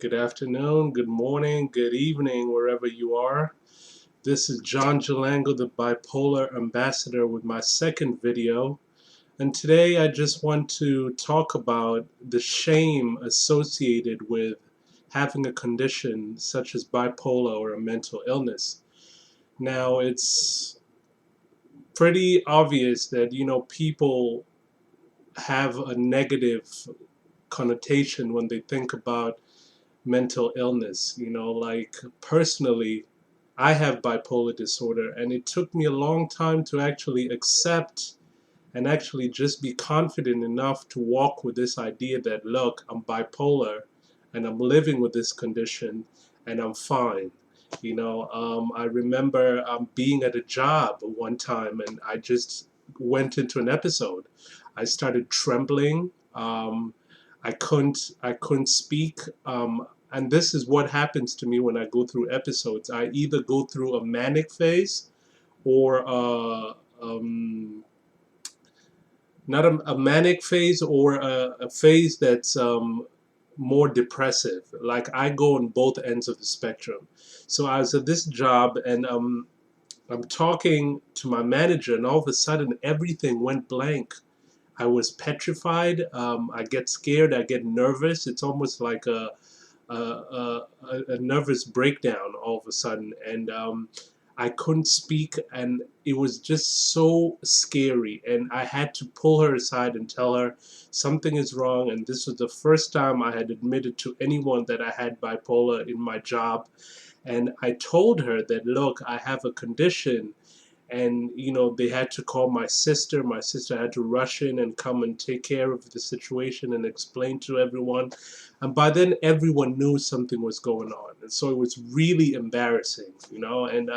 Good afternoon, good morning, good evening, wherever you are. This is John Jalango, the Bipolar Ambassador, with my second video. And today I just want to talk about the shame associated with having a condition such as bipolar or a mental illness. Now, it's pretty obvious that, people have a negative connotation when they think about mental illness. Like personally, I have bipolar disorder, and it took me a long time to actually accept and actually just be confident enough to walk with this idea that, look, I'm bipolar and I'm living with this condition and I'm fine. I remember being at a job one time and I just went into an episode. I started trembling. I couldn't speak. And this is what happens to me when I go through episodes. I either go through a manic phase or not a manic phase or a phase that's more depressive. Like I go on both ends of the spectrum. So I was at this job and I'm talking to my manager, and all of a sudden everything went blank. I was petrified. I get scared. I get nervous. It's almost like a nervous breakdown all of a sudden, and I couldn't speak, and it was just so scary. And I had to pull her aside and tell her something is wrong. And this was the first time I had admitted to anyone that I had bipolar in my job. And I told her that, look, I have a condition, and they had to call my sister had to rush in and come and take care of the situation and explain to everyone, and by then everyone knew something was going on, and so it was really embarrassing, and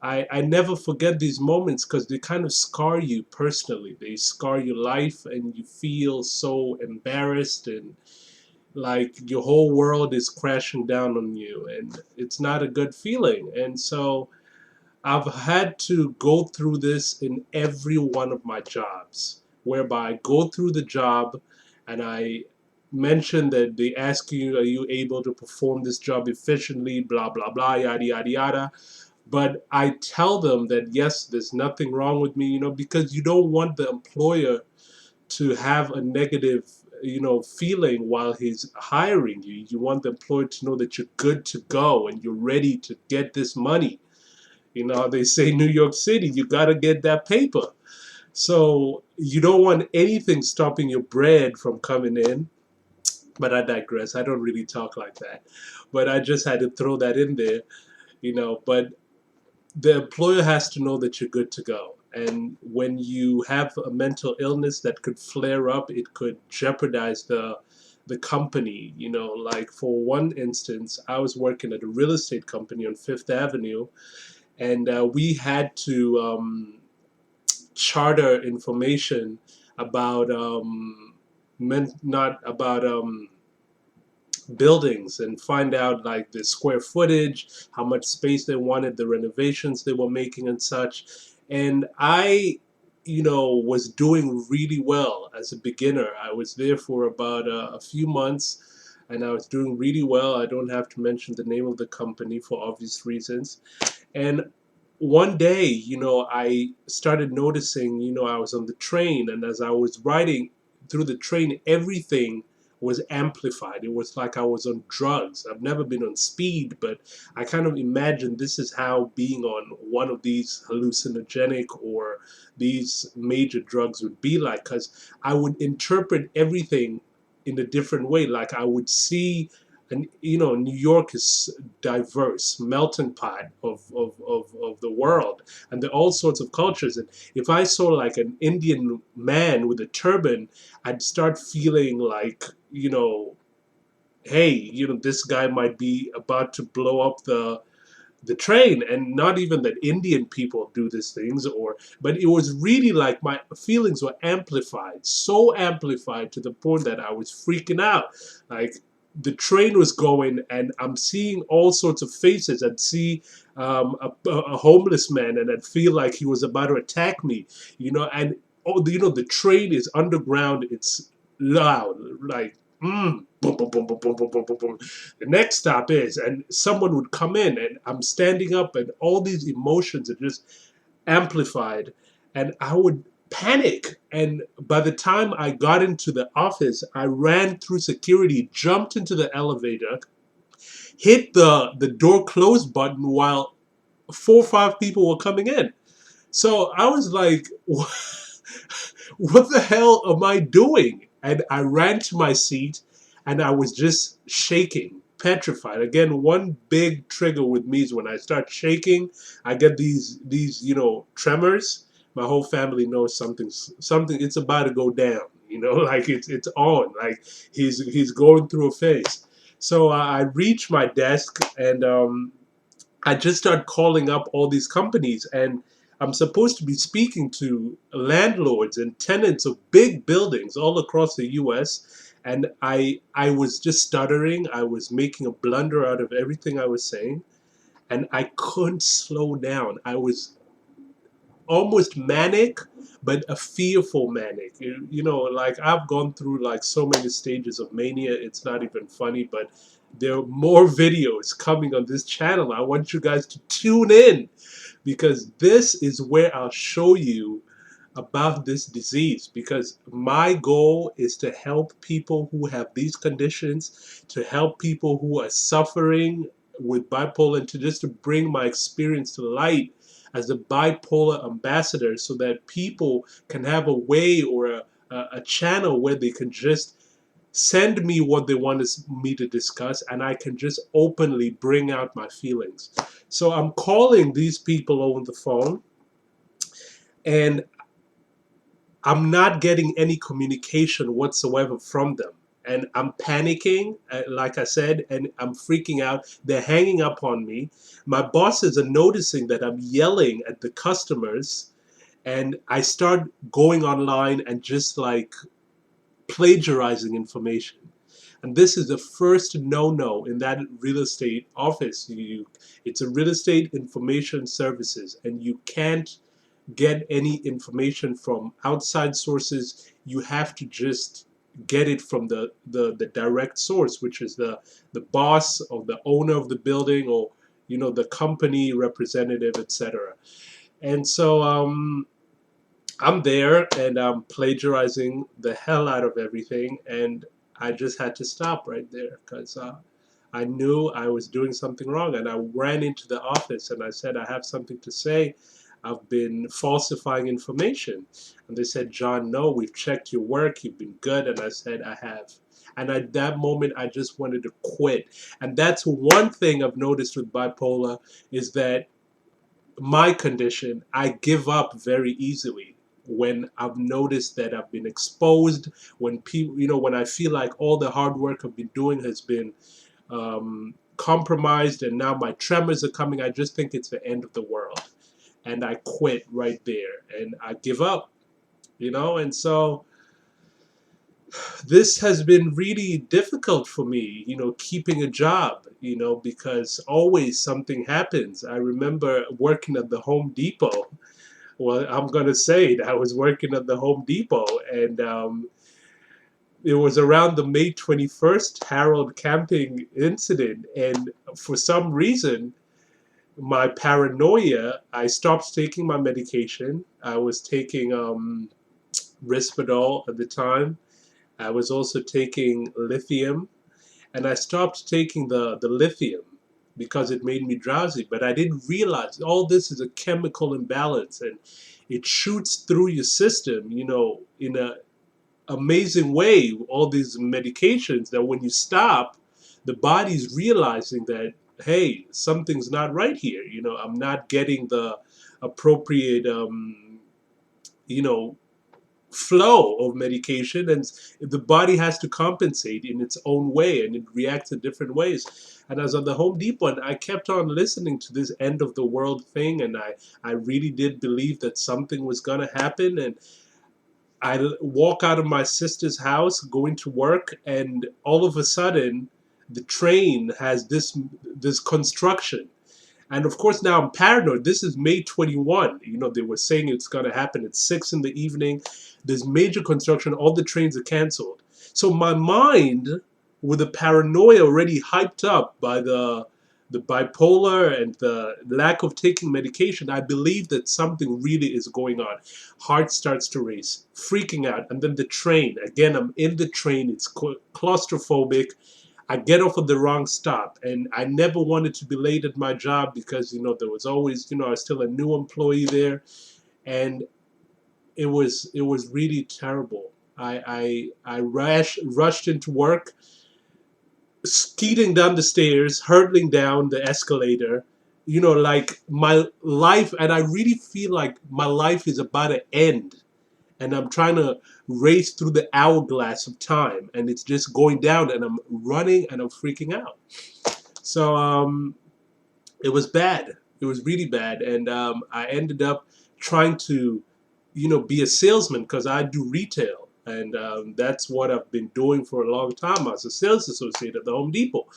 I never forget these moments because they kind of scar you personally. They scar your life and you feel so embarrassed, and like your whole world is crashing down on you, and it's not a good feeling. And so I've had to go through this in every one of my jobs, whereby I go through the job and I mention that they ask you, are you able to perform this job efficiently, blah, blah, blah, yada, yada, yada. But I tell them that, yes, there's nothing wrong with me, because you don't want the employer to have a negative, feeling while he's hiring you. You want the employer to know that you're good to go and you're ready to get this money. They say New York City, you got to get that paper. So you don't want anything stopping your bread from coming in. But I digress. I don't really talk like that. But I just had to throw that in there, But the employer has to know that you're good to go. And when you have a mental illness that could flare up, it could jeopardize the company. Like for one instance, I was working at a real estate company on Fifth Avenue, and we had to charter information about not about buildings, and find out like the square footage, how much space they wanted, the renovations they were making, and such. And I, was doing really well as a beginner. I was there for about a few months, and I was doing really well. I don't have to mention the name of the company for obvious reasons. And one day, I started noticing, I was on the train, and as I was riding through the train, everything was amplified. It was like I was on drugs. I've never been on speed, but I kind of imagined this is how being on one of these hallucinogenic or these major drugs would be like, because I would interpret everything in a different way. Like I would see, and New York is diverse melting pot of the world, and there are all sorts of cultures. And if I saw like an Indian man with a turban, I'd start feeling like, hey, this guy might be about to blow up the train. And not even that Indian people do these things, but it was really like my feelings were amplified, so amplified to the point that I was freaking out. Like the train was going and I'm seeing all sorts of faces. I'd see a homeless man and I'd feel like he was about to attack me, and the train is underground. It's loud, like boom, boom, boom, boom, boom, boom, boom, boom, boom, boom. The next stop is, and someone would come in, and I'm standing up, and all these emotions are just amplified, and I would panic. And by the time I got into the office, I ran through security, jumped into the elevator, hit the door close button while 4 or 5 people were coming in. So I was like, what the hell am I doing? And I ran to my seat and I was just shaking, petrified. Again, one big trigger with me is when I start shaking, I get these tremors. My whole family knows something it's about to go down, like it's on, like he's going through a phase. So I reach my desk and I just start calling up all these companies, and I'm supposed to be speaking to landlords and tenants of big buildings all across the US. And I was just stuttering. I was making a blunder out of everything I was saying, and I couldn't slow down. I was almost manic, but a fearful manic. Like I've gone through like so many stages of mania, it's not even funny, but there are more videos coming on this channel. I want you guys to tune in because this is where I'll show you about this disease, because my goal is to help people who have these conditions, to help people who are suffering with bipolar, and to just to bring my experience to light as a bipolar ambassador so that people can have a way or a channel where they can just send me what they want me to discuss, and I can just openly bring out my feelings. So I'm calling these people over the phone, and I'm not getting any communication whatsoever from them. And I'm panicking, like I said, and I'm freaking out. They're hanging up on me. My bosses are noticing that I'm yelling at the customers, and I start going online and just like plagiarizing information. And this is the first no-no in that real estate office. It's a real estate information services, and you can't get any information from outside sources. You have to just get it from the direct source, which is the boss or the owner of the building, or the company representative, etc. And so I'm there and I'm plagiarizing the hell out of everything, and I just had to stop right there because I knew I was doing something wrong, and I ran into the office and I said, I have something to say. I've been falsifying information. And they said, John, no, we've checked your work. You've been good. And I said, I have. And at that moment, I just wanted to quit. And that's one thing I've noticed with bipolar is that my condition, I give up very easily when I've noticed that I've been exposed, when people, when I feel like all the hard work I've been doing has been compromised, and now my tremors are coming. I just think it's the end of the world, and I quit right there, and I give up, and so this has been really difficult for me, keeping a job, because always something happens. I remember working at the Home Depot. Well, I'm going to say it. I was working at the Home Depot, and it was around the May 21st Harold camping incident. And for some reason, my paranoia, I stopped taking my medication. I was taking Risperdal at the time. I was also taking lithium, and I stopped taking the lithium because it made me drowsy. But I didn't realize all this is a chemical imbalance, and it shoots through your system, in a amazing way, all these medications, that when you stop, the body's realizing that, hey, something's not right here. I'm not getting the appropriate, you know, flow of medication, and the body has to compensate in its own way, and it reacts in different ways. And I was at the Home Depot, and I kept on listening to this end of the world thing, and I really did believe that something was going to happen. And I walk out of my sister's house going to work, and all of a sudden the train has this construction. And of course, now I'm paranoid. This is May 21. They were saying it's going to happen at 6 in the evening. There's major construction. All the trains are canceled. So my mind with the paranoia already hyped up by the bipolar and the lack of taking medication, I believe that something really is going on. Heart starts to race, freaking out, and then the train. Again, I'm in the train. It's claustrophobic. I get off at the wrong stop, and I never wanted to be late at my job because there was always I was still a new employee there, and it was really terrible. I rushed into work, skeeting down the stairs, hurtling down the escalator. Like my life, and I really feel like my life is about to end, and I'm trying to race through the hourglass of time, and it's just going down, and I'm running, and I'm freaking out. So it was bad. It was really bad, and I ended up trying to, be a salesman because I do retail, and that's what I've been doing for a long time. I was a sales associate at the Home Depot,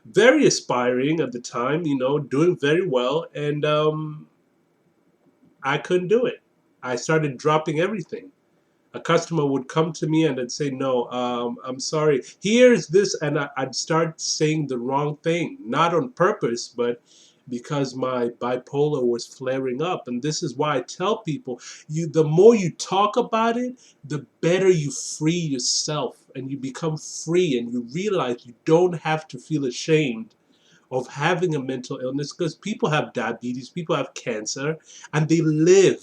very aspiring at the time, doing very well, and I couldn't do it. I started dropping everything. A customer would come to me and I'd say, no, I'm sorry, here's this, and I'd start saying the wrong thing, not on purpose, but because my bipolar was flaring up. And this is why I tell people, the more you talk about it, the better you free yourself, and you become free, and you realize you don't have to feel ashamed of having a mental illness, because people have diabetes, people have cancer, and they live.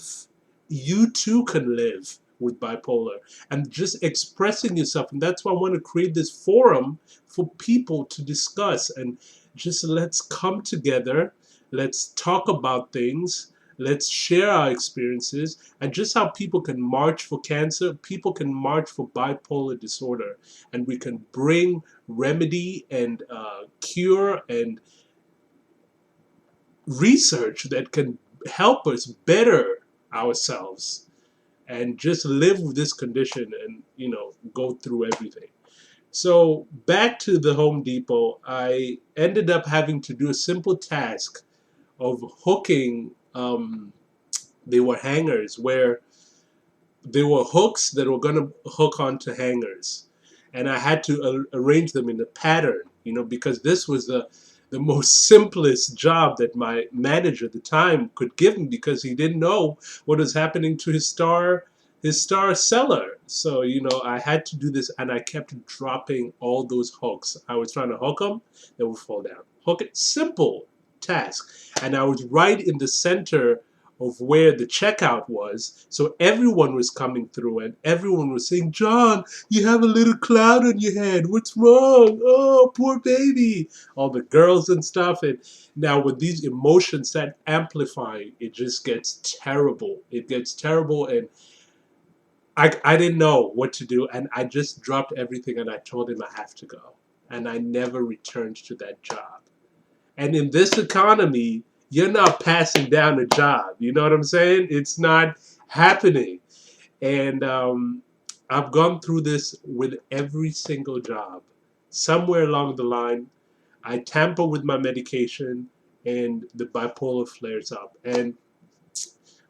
You too can live with bipolar, and just expressing yourself. And that's why I want to create this forum for people to discuss, and just let's come together, let's talk about things, let's share our experiences, and just how people can march for cancer, people can march for bipolar disorder, and we can bring remedy and cure and research that can help us better ourselves and just live with this condition and go through everything. So back to the Home Depot, I ended up having to do a simple task of hooking. They were hangers where they were hooks that were going to hook onto hangers, and I had to arrange them in a pattern, because this was the most simplest job that my manager at the time could give me, because he didn't know what was happening to his star seller. So I had to do this, and I kept dropping all those hooks. I was trying to hook them, they would fall down. Hook it, simple task, and I was right in the center of where the checkout was. So everyone was coming through, and everyone was saying, John, you have a little cloud on your head. What's wrong? Oh, poor baby. All the girls and stuff. And now with these emotions that amplify, it just gets terrible. It gets terrible. And I didn't know what to do. And I just dropped everything, and I told him I have to go. And I never returned to that job. And in this economy, you're not passing down a job. You know what I'm saying? It's not happening. And I've gone through this with every single job. Somewhere along the line, I tamper with my medication, and the bipolar flares up. And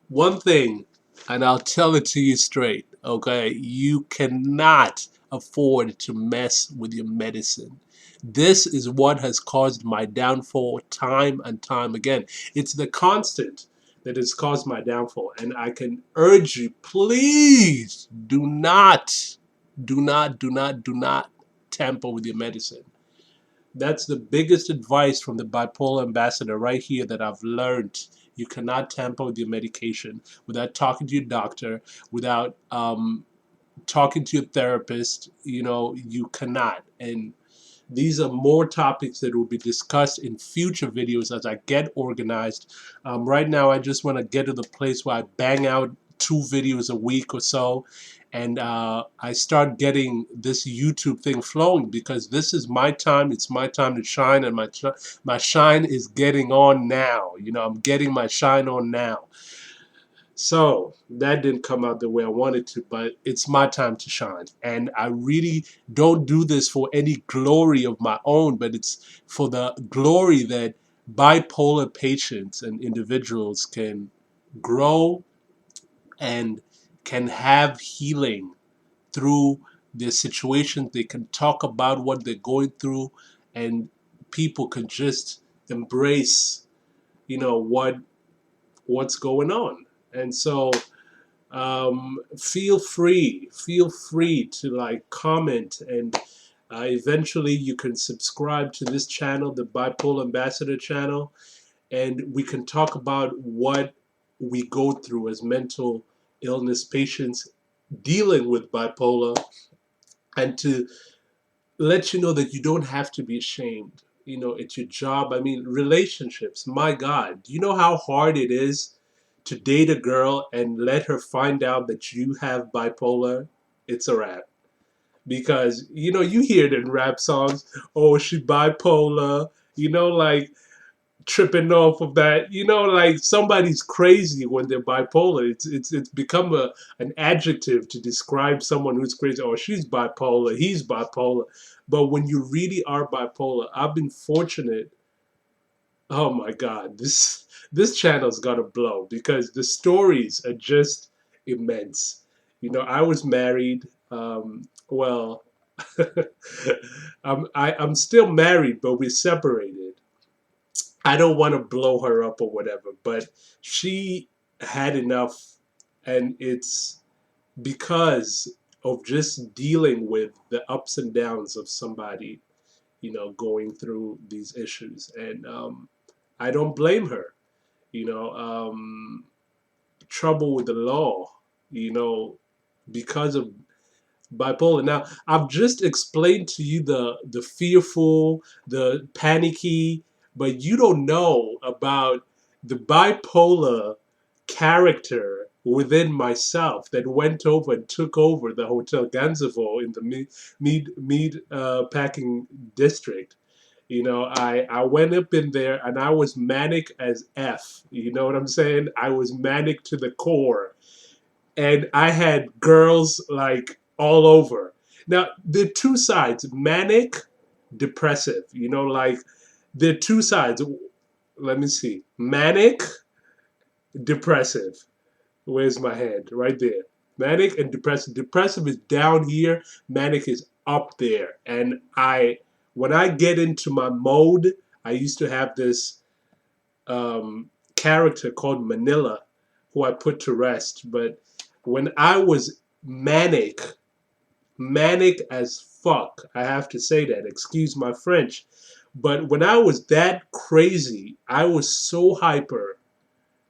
one thing, and I'll tell it to you straight, okay? You cannot afford to mess with your medicine. This is what has caused my downfall time and time again. It's the constant that has caused my downfall. And I can urge you, please do not tamper with your medicine. That's the biggest advice from the bipolar ambassador right here that I've learned. You cannot tamper with your medication without talking to your doctor, without talking to your therapist. You cannot. And these are more topics that will be discussed in future videos as I get organized. Right now, I just want to get to the place where I bang out 2 videos a week or so, and I start getting this YouTube thing flowing, because this is my time. It's my time to shine, and my shine is getting on now. I'm getting my shine on now. So that didn't come out the way I wanted to, but it's my time to shine. And I really don't do this for any glory of my own, but it's for the glory that bipolar patients and individuals can grow and can have healing through their situations. They can talk about what they're going through, and people can just embrace, what's going on. And so feel free to like comment, and eventually you can subscribe to this channel, the Bipolar Ambassador channel, and we can talk about what we go through as mental illness patients dealing with bipolar, and to let you know that you don't have to be ashamed. It's your job. I mean, relationships, my God, do you know how hard it is to date a girl and let her find out that you have bipolar? It's a wrap. Because, you hear it in rap songs, oh, she bipolar, like tripping off of that. Like somebody's crazy when they're bipolar. It's become an adjective to describe someone who's crazy. Oh, she's bipolar, he's bipolar. But when you really are bipolar, I've been fortunate. Oh my God, this channel's gonna blow because the stories are just immense. I was married. Well, I'm still married, but we're separated. I don't want to blow her up or whatever, but she had enough, and it's because of just dealing with the ups and downs of somebody, going through these issues. And I don't blame her. You know, trouble with the law, you know, because of bipolar. Now, I've just explained to you the fearful, the panicky, but you don't know about the bipolar character within myself that went over and took over the Hotel Gansevo in the meat packing district. I went up in there and I was manic as F. You know what I'm saying? I was manic to the core, and I had girls like all over. Now, there are two sides, manic, depressive. Like there are two sides. Let me see. Manic, depressive. Where's my hand? Right there. Manic and depressive. Depressive is down here, manic is up there. And when I get into my mode, I used to have this character called Manila, who I put to rest. But when I was manic as fuck, I have to say that, excuse my French. But when I was that crazy, I was so hyper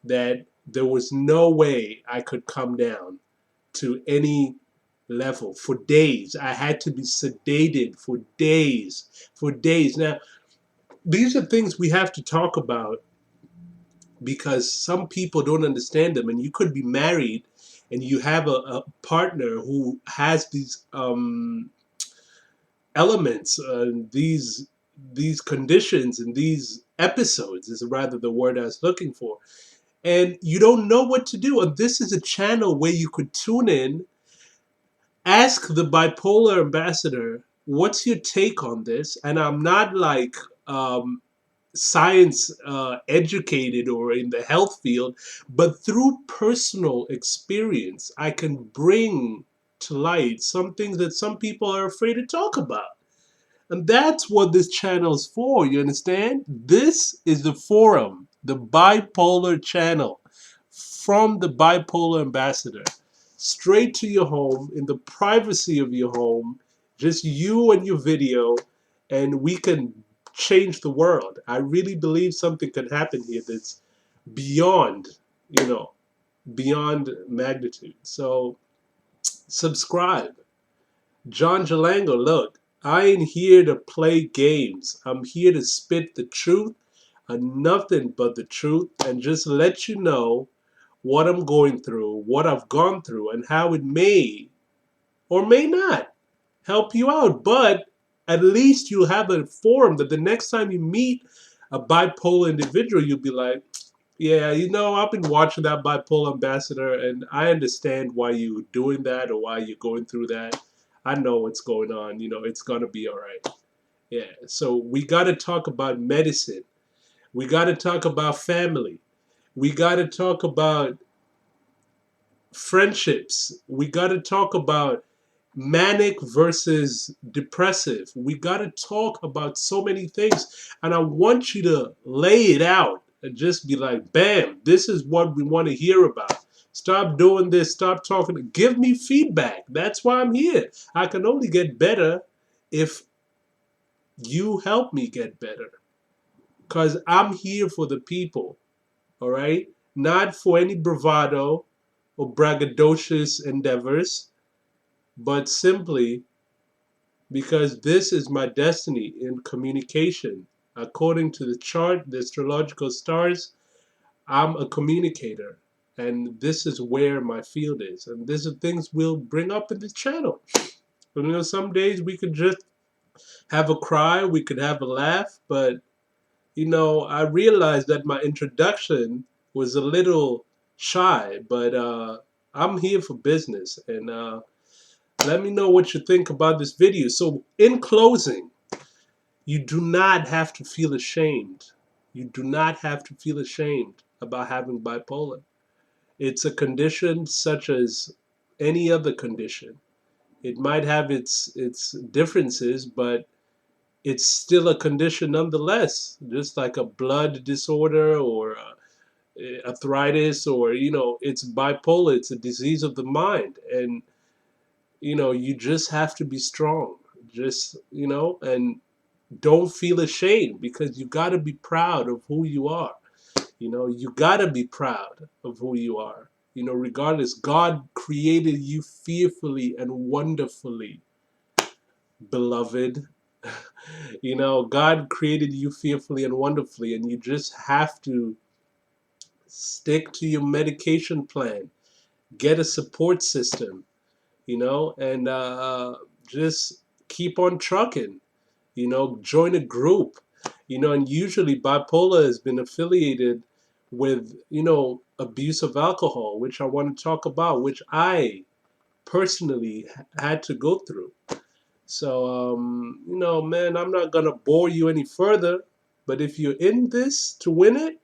that there was no way I could come down to any level for days. I had to be sedated for days, for days. Now, these are things we have to talk about because some people don't understand them. And you could be married and you have a partner who has these elements, these conditions, and these episodes is rather the word I was looking for. And you don't know what to do. And this is a channel where you could tune in, ask the bipolar ambassador, what's your take on this? And I'm not like science educated or in the health field, but through personal experience, I can bring to light some things that some people are afraid to talk about. And that's what this channel is for, you understand? This is the forum, the bipolar channel, from the bipolar ambassador, straight to your home, in the privacy of your home, just you and your video, and we can change the world. I really believe something can happen here that's beyond, beyond magnitude. So subscribe. John Jalango, look, I ain't here to play games. I'm here to spit the truth and nothing but the truth, and just let you know what I'm going through, what I've gone through, and how it may or may not help you out. But at least you'll have a forum that the next time you meet a bipolar individual, you'll be like, yeah, I've been watching that bipolar ambassador, and I understand why you're doing that or why you're going through that. I know what's going on. It's going to be all right. Yeah. So we got to talk about medicine. We got to talk about family. We got to talk about friendships. We got to talk about manic versus depressive. We got to talk about so many things, and I want you to lay it out and just be like, bam, this is what we want to hear about. Stop doing this, stop talking. Give me feedback. That's why I'm here. I can only get better if you help me get better, because I'm here for the people, all right? Not for any bravado or braggadocious endeavors, but simply because this is my destiny in communication. According to the chart, the astrological stars, I'm a communicator. And this is where my field is. And these are things we'll bring up in the channel. But, some days we could just have a cry, we could have a laugh. But, I realized that my introduction was a little shy. But I'm here for business. And let me know what you think about this video. So, in closing, you do not have to feel ashamed. You do not have to feel ashamed about having bipolar. It's a condition such as any other condition. It might have its differences, but it's still a condition nonetheless. Just like a blood disorder or arthritis, or it's bipolar. It's a disease of the mind, and you just have to be strong. Just and don't feel ashamed, because you got to be proud of who you are. You got to be proud of who you are. Regardless, God created you fearfully and wonderfully, beloved. God created you fearfully and wonderfully, and you just have to stick to your medication plan, get a support system, and just keep on trucking. Join a group. And usually bipolar has been affiliated with, abuse of alcohol, which I want to talk about, which I personally had to go through. So, man, I'm not going to bore you any further, but if you're in this to win it,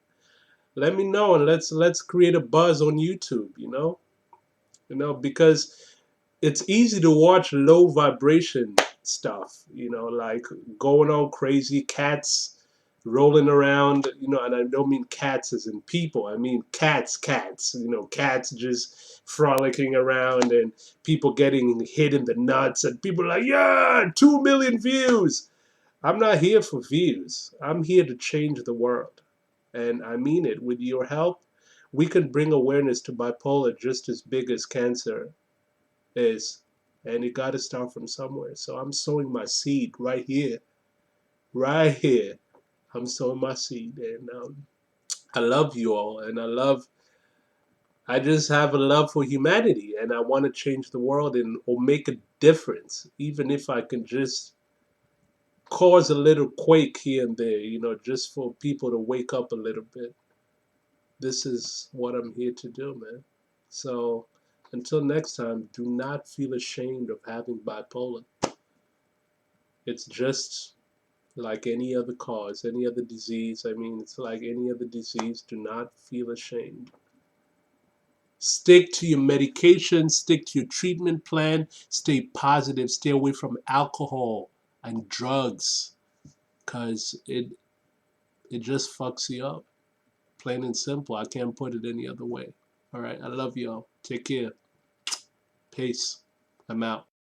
let me know, and let's create a buzz on YouTube, because it's easy to watch low vibration stuff, like going all crazy, cats rolling around, and I don't mean cats as in people. I mean cats, cats just frolicking around, and people getting hit in the nuts, and people are like, yeah, 2 million views. I'm not here for views. I'm here to change the world. And I mean it. With your help, we can bring awareness to bipolar just as big as cancer is, and you got to start from somewhere. So I'm sowing my seed right here, right here. I'm sowing my seed, and I love you all, and I just have a love for humanity, and I want to change the world and or make a difference, even if I can just cause a little quake here and there, just for people to wake up a little bit. This is what I'm here to do, man. So until next time, do not feel ashamed of having bipolar. It's just like any other cause, any other disease. I mean, it's like any other disease. Do not feel ashamed. Stick to your medication, stick to your treatment plan, stay positive, stay away from alcohol and drugs, because it just fucks you up. Plain and simple. I can't put it any other way. All right. I love y'all. Take care. Peace. I'm out.